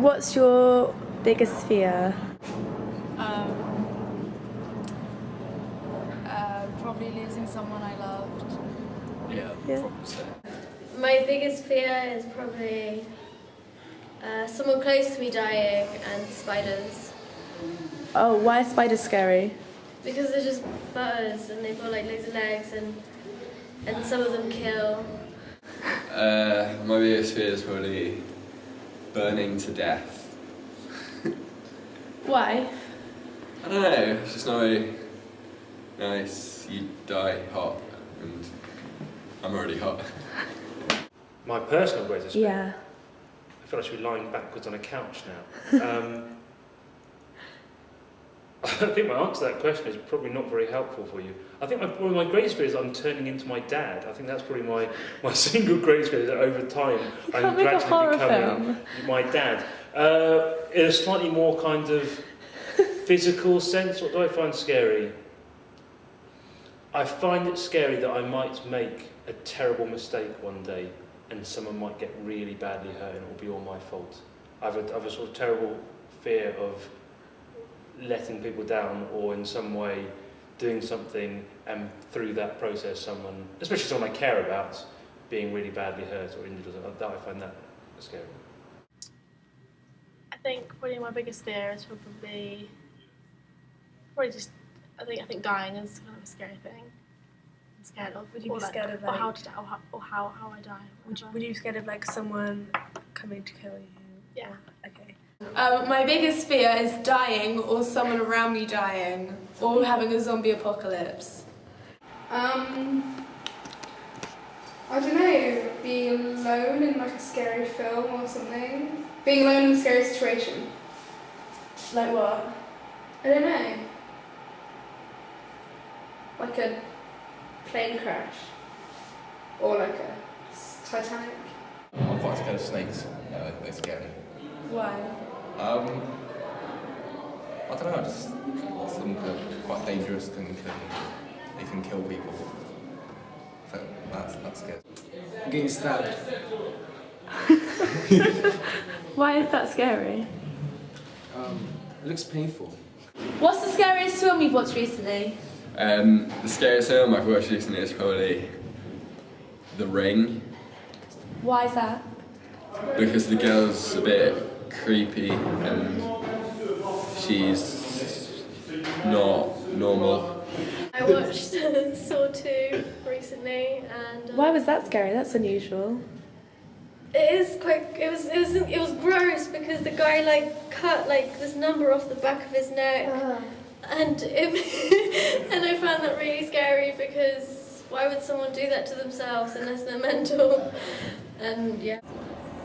What's your biggest fear? Probably losing someone I loved. Yeah, Yeah. probably so. My biggest fear is probably someone close to me dying and spiders. Oh, why are spiders scary? Because they're just butters and they've got like loads of legs and some of them kill. My biggest fear is probably burning to death. Why? I don't know, it's just not very nice. You die hot, and I'm already hot. My personal greatest fear? Yeah. I feel like I should be lying backwards on a couch now. I think my answer to that question is probably not very helpful for you. I think one of my greatest fears is I'm turning into my dad. I think that's probably my single greatest fear, is that over time I'm make a horror gradually becoming my dad. In a slightly more kind of physical sense, what do I find scary? I find it scary that I might make a terrible mistake one day and someone might get really badly hurt and it will be all my fault. I have a sort of terrible fear of letting people down or in some way doing something and through that process someone, especially someone I care about, being really badly hurt or injured or something. That I find that scary. I think probably my biggest fear is probably just I think dying is kind of a scary thing. I'm scared of. Would you or be like, scared of or like, how to die, or how I die? would you be scared of like someone coming to kill you? Yeah. Okay. My biggest fear is dying or someone around me dying or having a zombie apocalypse. I don't know, being alone in like a scary film or something. Being alone in a scary situation. Like what? I don't know. Like a plane crash. Or like a Titanic. I'm quite scared of snakes. They're scary. Why? I don't know, just some are quite dangerous and they can kill people. So that's scary. Getting stabbed. Why is that scary? It looks painful. What's the scariest film you've watched recently? The scariest film I've watched recently is probably The Ring, Why is that? because the girl's a bit creepy and she's not normal. I watched Saw 2 recently and Why was that scary? That's unusual. it was gross because the guy like cut like this number off the back of his neck. And and I found that really scary because why would someone do that to themselves unless they're mental? And yeah.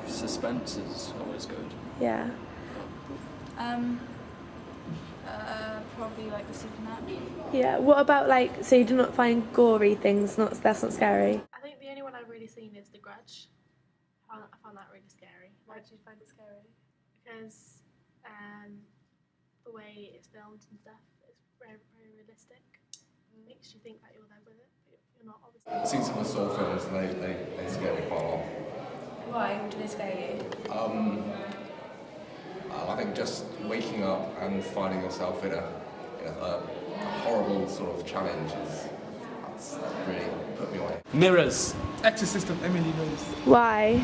Suspense is always good. Yeah. Probably like the Supernatural. Yeah. What about like? So you do not find gory things? That's not scary. I think the only one I've really seen is The Grudge. I found that really scary. Why did you find it scary? Because the way it's filmed and stuff is very, very realistic. It makes you think that you're there with it, but you're not obviously. I've seen some of the Saw films and they scare me quite a lot. Why do they scare you? I think just waking up and finding yourself in a horrible sort of challenge that's really put me away. Mirrors. Exorcist of Emily Rose. Why?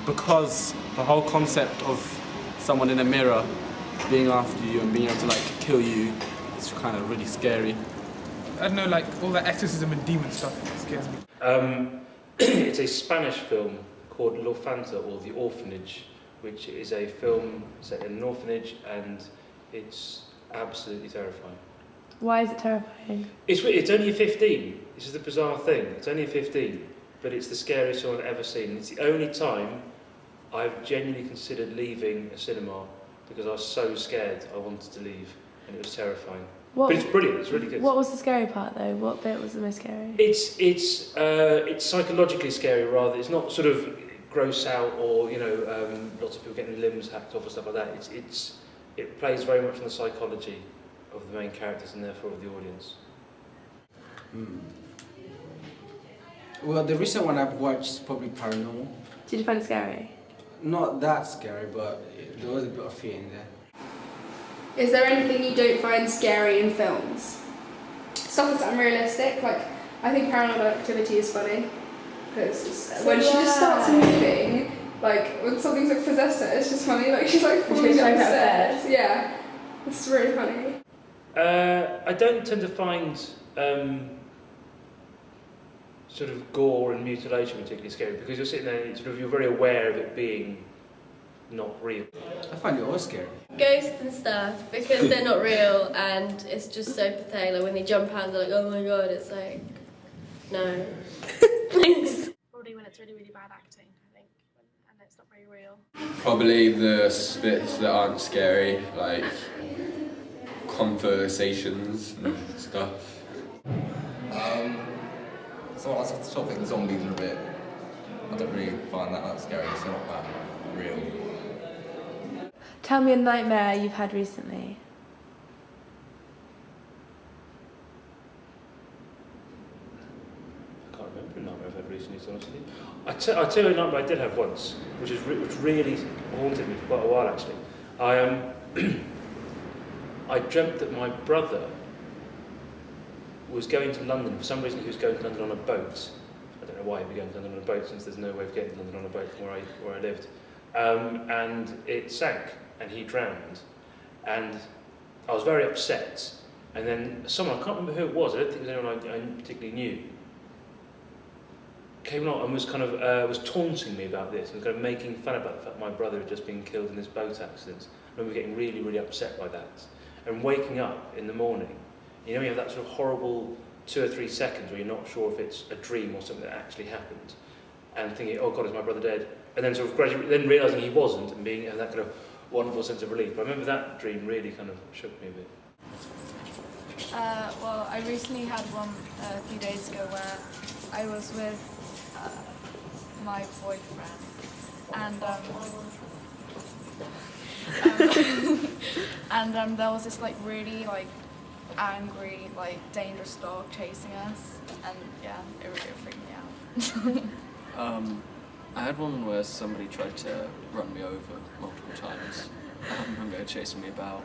Because the whole concept of someone in a mirror being after you and being able to like kill you is kind of really scary. I don't know, like all that exorcism and demon stuff scares me. It's a Spanish film called L'Orfanta, or The Orphanage, which is a film set in an orphanage, and it's absolutely terrifying. Why is it terrifying? It's only a 15. This is the bizarre thing. It's only a 15, but it's the scariest film I've ever seen. It's the only time I've genuinely considered leaving a cinema because I was so scared I wanted to leave, and it was terrifying. But it's brilliant. It's really good. What was the scary part though? What bit was the most scary? It's psychologically scary rather. It's not sort of gross out or lots of people getting limbs hacked off and stuff like that. It plays very much on the psychology of the main characters and therefore of the audience. Well, the recent one I've watched is probably Paranormal. Did you find it scary? Not that scary, but there was a bit of fear in there. Is there anything you don't find scary in films? Stuff that's unrealistic, like I think Paranormal Activity is funny because when she just starts moving, like when something's like possessed her, it's just funny. Like she's like falling down the stairs. Yeah, it's really funny. I don't tend to find sort of gore and mutilation particularly scary because you're sitting there and you're very aware of it being not real. I find it all scary. Ghosts and stuff, because they're not real and it's just so pathetic. Like when they jump out and they're like, oh my god, it's like, no. Thanks. Probably when it's really, really bad acting, I think, and it's not very real. Probably the bits that aren't scary, like conversations and stuff. So I sort of think the zombies are a bit. I don't really find that scary. It's not that real. Tell me a nightmare you've had recently. I can't remember a nightmare I've had recently, honestly. I tell you a nightmare I did have once, which really haunted me for quite a while actually. I dreamt that my brother was going to London. For some reason he was going to London on a boat. I don't know why he'd be going to London on a boat since there's no way of getting to London on a boat from where I lived. And it sank and he drowned. And I was very upset. And then someone, I can't remember who it was, I don't think it was anyone I particularly knew, came along and was kind of was taunting me about this and kind of making fun about the fact my brother had just been killed in this boat accident. I remember getting really, really upset by that. And waking up in the morning, you know, you have that sort of horrible 2 or 3 seconds where you're not sure if it's a dream or something that actually happened, and thinking, oh God, is my brother dead? And then sort of gradually, then realising he wasn't, and being that kind of wonderful sense of relief. But I remember that dream really kind of shook me a bit. Well, I recently had one a few days ago where I was with my boyfriend, and there was this like really like angry, like dangerous dog chasing us, and yeah, it really freaked me out. I had one where somebody tried to run me over multiple times. And they were chasing me about.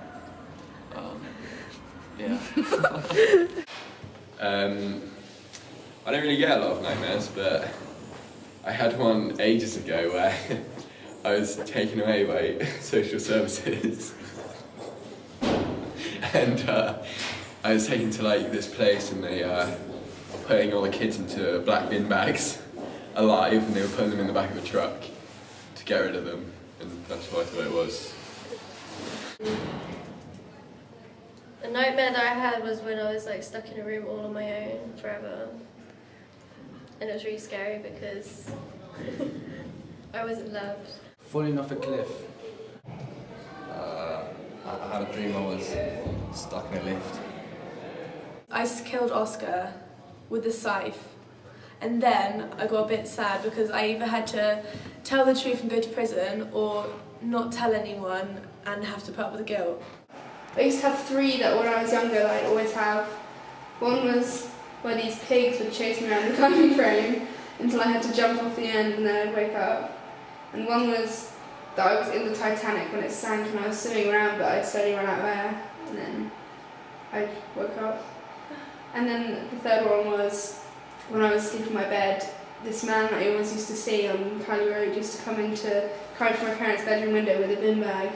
Yeah. I don't really get a lot of nightmares, but I had one ages ago where I was taken away by social services. And I was taken to like this place and they were putting all the kids into black bin bags alive and they were putting them in the back of a truck to get rid of them, and that's what I thought it was. The nightmare that I had was when I was like stuck in a room all on my own forever. And it was really scary because I wasn't loved. Falling off a cliff. I had a dream I was stuck in a lift. I killed Oscar with a scythe, and then I got a bit sad because I either had to tell the truth and go to prison or not tell anyone and have to put up with the guilt. I used to have 3 that when I was younger that I'd always have. One was where these pigs would chase me around the climbing frame until I had to jump off the end and then I'd wake up. And one was that I was in the Titanic when it sank and I was swimming around but I'd slowly run out of air and then I woke up. And then the third one was when I was asleep in my bed, this man that I always used to see on Cali Road used to come from my parents' bedroom window with a bin bag